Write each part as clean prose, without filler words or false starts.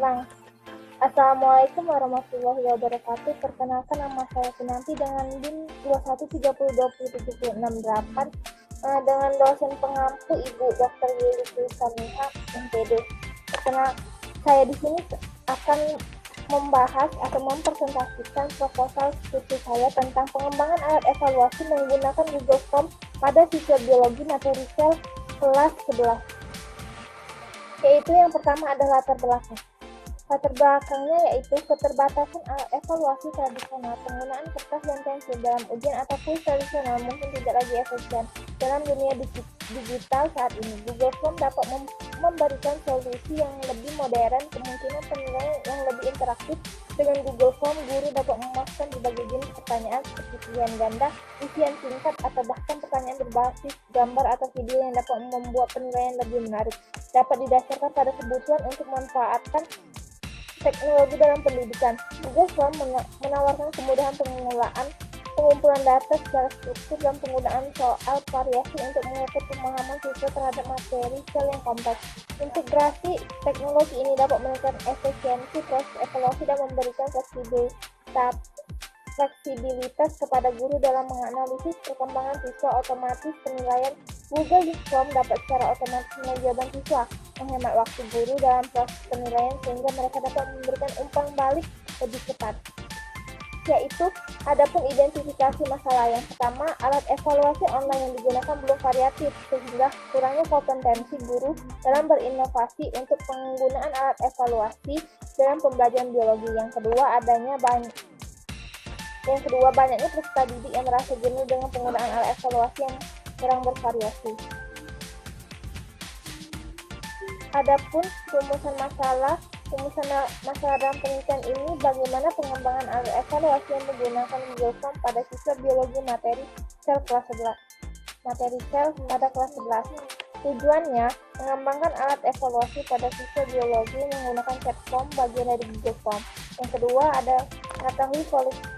sekarang. Assalamualaikum warahmatullahi wabarakatuh. Perkenalkan, nama saya Pinanti dengan NIM 2130207668 dengan dosen pengampu Ibu Dr. Yuli Sulsaniha, MPD. Saya di sini akan membahas atau mempresentasikan proposal studi saya tentang pengembangan alat evaluasi menggunakan Google Form pada siswa biologi materi sel kelas 11. Yaitu yang pertama adalah latar belakang. Latar belakangnya yaitu keterbatasan alat evaluasi tradisional, penggunaan kertas dan pensil dalam ujian atau kuis tradisional mungkin tidak lagi efisien dalam dunia digital saat ini. Google Form dapat memberikan solusi yang lebih modern, kemungkinan penilaian yang lebih interaktif. Dengan Google Form, guru dapat memasukkan berbagai jenis pertanyaan seperti pilihan ganda, isian singkat, atau bahkan pertanyaan berbasis gambar atau video yang dapat membuat penilaian lebih menarik. Dapat didasarkan pada kebutuhan untuk memanfaatkan teknologi dalam pendidikan. Google Form menawarkan kemudahan pengumpulan data secara struktur dan penggunaan soal variasi untuk mengukur pemahaman siswa terhadap materi sel yang kompleks. Integrasi teknologi ini dapat meningkatkan efisiensi proses evaluasi dan memberikan fleksibilitas kepada guru dalam menganalisis perkembangan siswa. Otomatis penilaian Google Form dapat secara otomatis menilai jawaban siswa, menghemat waktu guru dalam proses penilaian sehingga mereka dapat memberikan umpan balik lebih cepat. Yaitu, adapun identifikasi masalah yang pertama, alat evaluasi online yang digunakan belum variatif sehingga kurangnya kompetensi guru dalam berinovasi untuk penggunaan alat evaluasi dalam pembelajaran biologi. Yang kedua, banyaknya peserta didik yang merasa jenuh dengan penggunaan alat evaluasi yang kurang bervariasi. Adapun rumusan masalah dalam penelitian ini, bagaimana pengembangan alat evaluasi yang menggunakan Google Form pada siswa biologi materi sel pada kelas 11. Tujuannya, mengembangkan alat evaluasi pada siswa biologi menggunakan chat form bagian dari Google Form. Yang kedua, ada mengetahui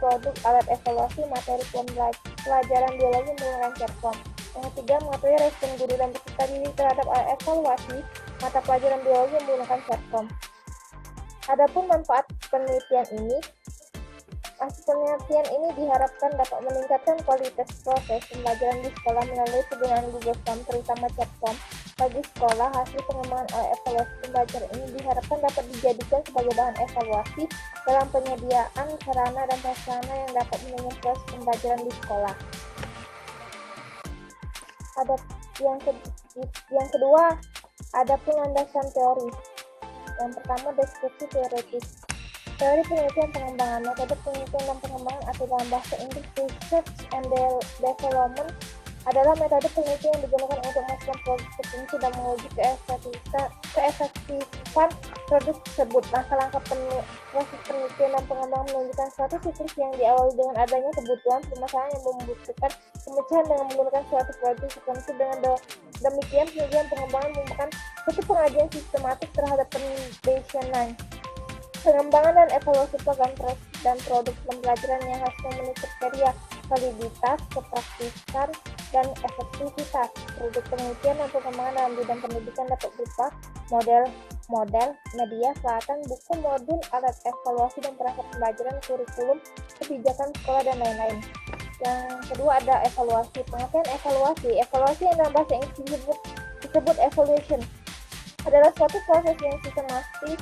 produk alat evaluasi materi pelajaran biologi menggunakan chat form. Yang ketiga, mengetahui respon guru dan peserta didik terhadap alat evaluasi mata pelajaran biologi menggunakan chat form. Adapun manfaat penelitian ini, hasil penelitian ini diharapkan dapat meningkatkan kualitas proses pembelajaran di sekolah melalui penggunaan Google Form, terutama chat form. Bagi sekolah, hasil pengembangan evaluasi pembelajaran ini diharapkan dapat dijadikan sebagai bahan evaluasi dalam penyediaan sarana dan prasarana yang dapat menunjang proses pembelajaran di sekolah. Yang kedua, adapun landasan teori. Yang pertama, deskripsi teoretis. Teori penelitian pengembangan, metode penelitian dan pengembangan atau dalam bahasa Inggris Research and Development adalah metode penelitian yang digunakan untuk melakukan produk tertentu dan menguji keefektifan produk tersebut. Langkah-langkah proses penelitian dan pengembangan menunjukkan suatu siklus yang diawali dengan adanya kebutuhan permasalahan yang membutuhkan pemecahan dengan menggunakan suatu produk tertentu. Dengan demikian, penelitian pengembangan merupakan suatu pengajian sistematik terhadap penelitian, pengembangan dan evaluasi program dan produk pembelajaran yang harus memenuhi kriteria validitas, kepraktisan, dan efektivitas. Produk penelitian dan pengembangan dalam bidang pendidikan dapat berupa model, media, peralatan, buku, modul, alat evaluasi dan perangkat pembelajaran, kurikulum, kebijakan sekolah, dan lain-lain. Yang kedua ada evaluasi. Pengertian evaluasi yang dalam bahasa Inggris disebut evaluation adalah suatu proses yang sistematis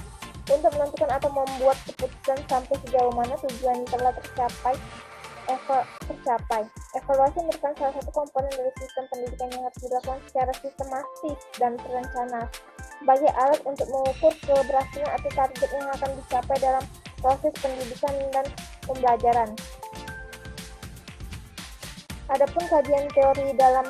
untuk menentukan atau membuat keputusan sampai sejauh mana tujuan telah tercapai. Evaluasi merupakan salah satu komponen dari sistem pendidikan yang harus dilakukan secara sistematis dan terencana sebagai alat untuk mengukur keberhasilan atau target yang akan dicapai dalam proses pendidikan dan pembelajaran. Adapun kajian teori dalam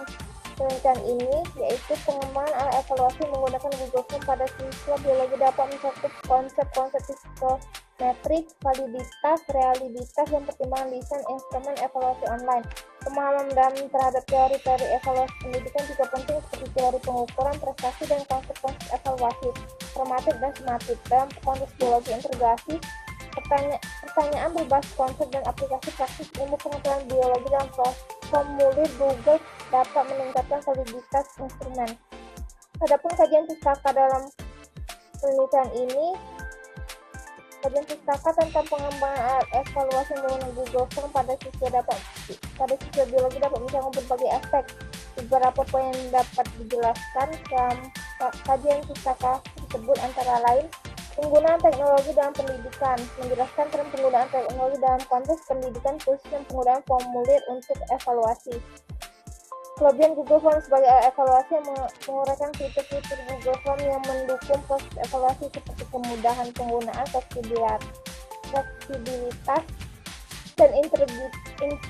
penelitian ini, yaitu pengembangan alat evaluasi menggunakan Google Form pada siswa biologi dapat mencakup konsep-konsep psikometrik, validitas, reliabilitas, dan pertimbangan desain instrumen evaluasi online. Pemahaman terhadap teori-teori evaluasi pendidikan juga penting seperti teori pengukuran prestasi dan konsep-konsep evaluasi formatif dan sematif. Dalam konteks biologi integrasi, pertanyaan berbasis konsep dan aplikasi praktis ilmu pengetahuan biologi dalam formulir Google dapat meningkatkan validitas instrumen. Adapun kajian pustaka dalam penelitian ini Kajian pustaka tentang pengembangan alat evaluasi menggunakan Google Form pada siswa biologi dapat mencakup berbagai aspek. Beberapa poin yang dapat dijelaskan dalam kajian pustaka tersebut antara lain penggunaan teknologi dalam pendidikan, menjelaskan tren penggunaan teknologi dalam konteks pendidikan khususnya penggunaan formulir untuk evaluasi. Kelebihan Google Form sebagai alat evaluasi yang menguraikan fitur-fitur Google Form yang mendukung proses evaluasi seperti kemudahan penggunaan, fleksibilitas, dan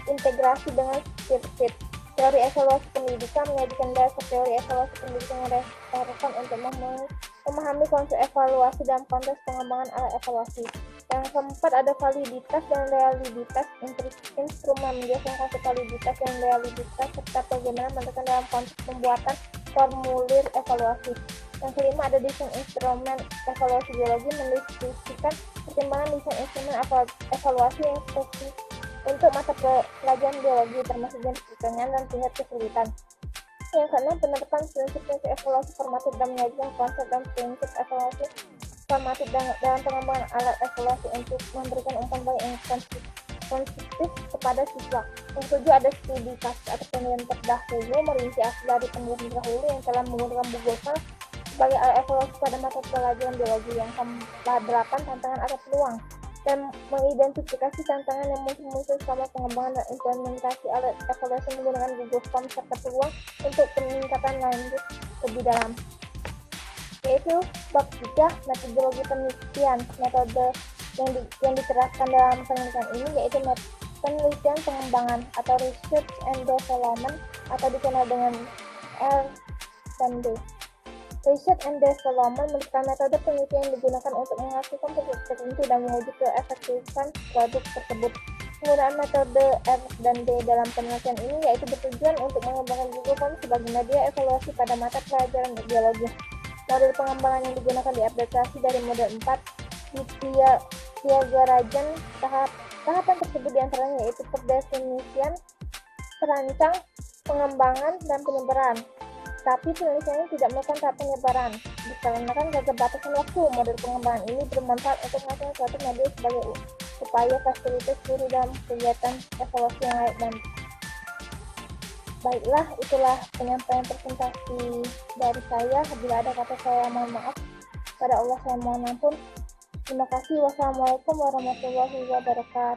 integrasi dengan sirkuit. Teori evaluasi pendidikan menyajikan dasar teori evaluasi pendidikan yang relevan untuk memahami konsep evaluasi dalam konteks pengembangan alat evaluasi. Yang keempat ada validitas dan realiditas instrumen, menjelaskan konsep validitas dan realiditas serta bagaimana menentukan dalam konteks pembuatan formulir evaluasi. Yang kelima ada desain instrumen evaluasi biologi, mendiskusikan pertimbangan desain instrumen evaluasi yang spesifik untuk mata pelajaran biologi termasuk jenis pertanyaan dan tingkat kesulitan. Yang keenam penerapan prinsip-prinsip evaluasi formatif dan menyajikan konsep dan prinsip evaluasi formatif dalam pengembangan alat evaluasi untuk memberikan umpan balik yang konsisten kepada siswa. Yang ketujuh ada studi kasus atau penelitian terdahulu, merinci hasil dari penelitian terdahulu yang telah menggunakan Google Form sebagai alat evaluasi pada mata pelajaran biologi. Yang ke-8 tantangan atau peluang dan mengidentifikasi tantangan yang mungkin muncul selama pengembangan dan implementasi alat evaluasi menggunakan Google Form serta peluang untuk peningkatan lanjut lebih dalam. Yaitu bab 3 metodologi penelitian. Metode yang diterapkan dalam penelitian ini yaitu penelitian pengembangan atau research and development atau dikenal dengan R&D. Research and development merupakan metode penelitian yang digunakan untuk menghasilkan produk tertentu dan menguji keefektifan produk tersebut. Penggunaan metode R&D dalam penelitian ini yaitu bertujuan untuk mengembangkan Google Form sebagai media evaluasi pada mata pelajaran biologi. Model pengembangan yang digunakan diadaptasi dari model 4 di Thiagarajan. Tahapan tersebut diantaranya yaitu perdefinisian, perancang, pengembangan, dan penyebaran. Tapi penelitiannya tidak melakukan tahap penyebaran. Dikarenakan keterbatasan waktu, model pengembangan ini bermanfaat untuk menghasilkan suatu media sebagai upaya fasilitas guru dalam kegiatan evaluasi yang layak dan baiklah, itulah penyampaian presentasi dari saya. Bila ada kata saya mohon maaf. Pada Allah saya mohon ampun. Terima kasih. Wassalamualaikum warahmatullahi wabarakatuh.